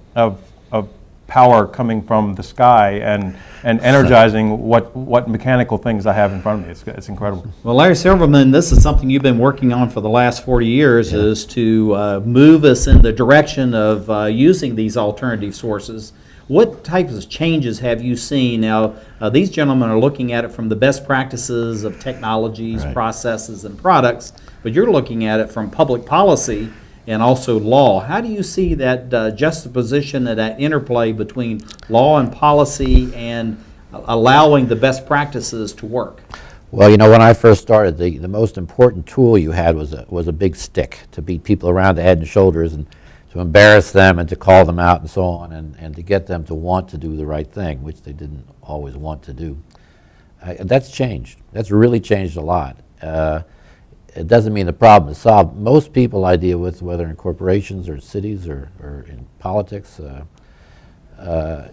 power coming from the sky and energizing what mechanical things I have in front of me. It's incredible. Well, Larry Silverman, this is something you've been working on for the last 40 years, is to move us in the direction of using these alternative sources. What types of changes have you seen? Now, these gentlemen are looking at it from the best practices of technologies, right, processes, and products, but you're looking at it from public policy and also law. How do you see that juxtaposition and that interplay between law and policy and allowing the best practices to work? Well, when I first started, the most important tool you had was a big stick to beat people around the head and shoulders and to embarrass them and to call them out and so on, and to get them to want to do the right thing, which they didn't always want to do. That's changed. That's really changed a lot. It doesn't mean the problem is solved. Most people I deal with, whether in corporations or cities or in politics,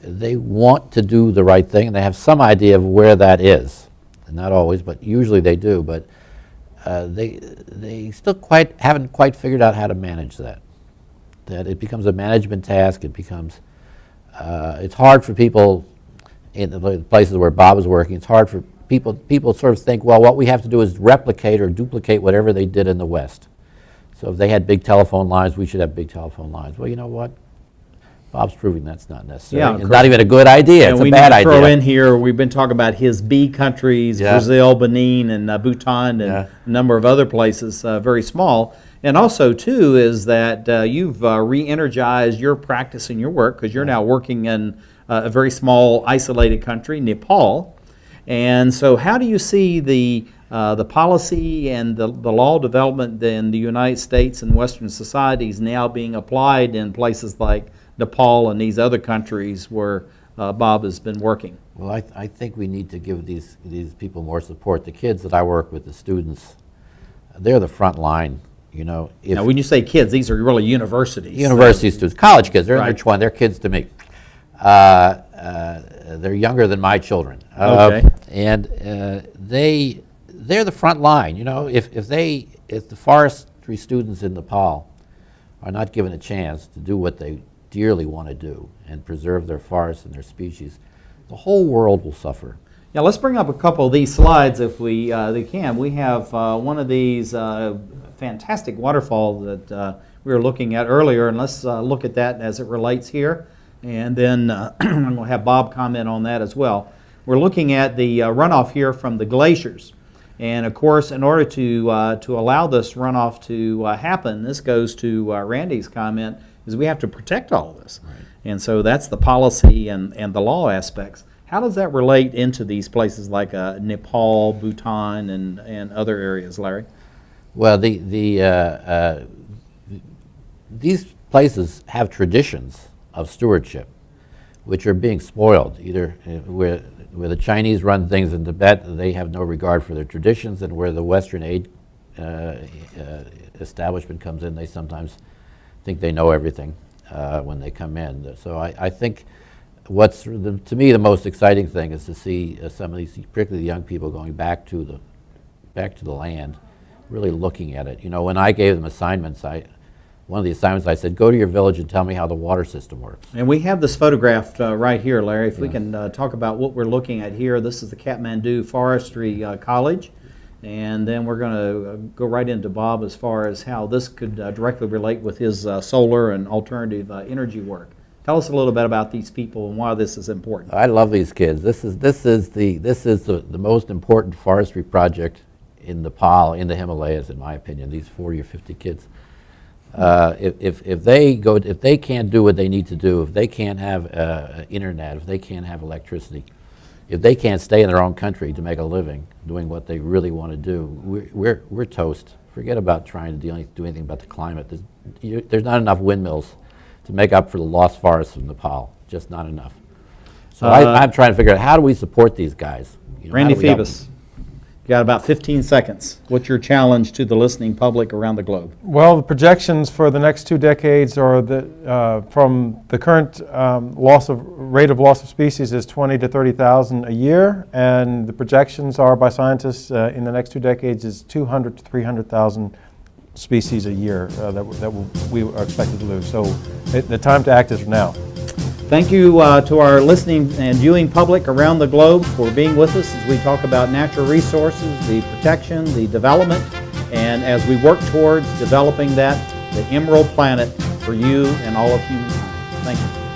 they want to do the right thing, and they have some idea of where that is. And not always, but usually they do. But they still haven't quite figured out how to manage that. That it becomes a management task. It becomes it's hard for people in the places where Bob is working. It's hard for people sort of think, well, what we have to do is replicate or duplicate whatever they did in the West. So if they had big telephone lines, we should have big telephone lines. Well, you know what? Bob's proving that's not necessary. Yeah, it's not even a good idea. It's a bad idea. And we need to throw in here, we've been talking about his B countries, Brazil, Benin, and Bhutan, and a number of other places, very small. And also, too, is that you've re-energized your practice and your work, because you're now working in a very small, isolated country, Nepal. And so how do you see the the policy and the law development in the United States and Western societies now being applied in places like Nepal and these other countries where Bob has been working? Well, I think we need to give these people more support. The kids that I work with, the students, they're the front line. You know, now, when you say kids, these are really universities. University students, college kids. They're in Right. their 20s. They're kids to me. They're younger than my children. Okay. And they're the front line. You know, if the forestry students in Nepal are not given a chance to do what they dearly want to do and preserve their forests and their species, the whole world will suffer. Yeah, let's bring up a couple of these slides if we can. We have one of these fantastic waterfall that we were looking at earlier, and let's look at that as it relates here. And then I'm going to have Bob comment on that as well. We're looking at the runoff here from the glaciers. And of course, in order to allow this runoff to happen, this goes to Randy's comment, is we have to protect all of this. Right. And so that's the policy and the law aspects. How does that relate into these places like Nepal, Bhutan, and other areas, Larry? Well, these places have traditions of stewardship, which are being spoiled. Either where the Chinese run things in Tibet, they have no regard for their traditions, and where the Western aid establishment comes in, they sometimes think they know everything when they come in. So I think what's to me the most exciting thing is to see some of these, particularly the young people, going back to the land, really looking at it. You know, when I gave them assignments, one of the assignments I said, go to your village and tell me how the water system works. And we have this photographed right here, Larry. If we can talk about what we're looking at here. This is the Kathmandu Forestry College. And then we're going to go right into Bob as far as how this could directly relate with his solar and alternative energy work. Tell us a little bit about these people and why this is important. I love these kids. This is the most important forestry project in Nepal, in the Himalayas, in my opinion. These 40 or 50 kids. If they can't do what they need to do, if they can't have internet, if they can't have electricity, if they can't stay in their own country to make a living doing what they really want to do, we're toast. Forget about trying to do anything about the climate. There's not enough windmills to make up for the lost forests of Nepal. Just not enough. So I'm trying to figure out, how do we support these guys? You know, Randy Pheobus, you got about 15 seconds. What's your challenge to the listening public around the globe? Well, the projections for the next 2 decades are that from the current rate of loss of species is 20 to 30,000 a year, and the projections are by scientists in the next 2 decades is 200 to 300,000 species a year we are expected to lose. So the time to act is now. Thank you to our listening and viewing public around the globe for being with us as we talk about natural resources, the protection, the development, and as we work towards developing the Emerald Planet for you and all of humankind. Thank you.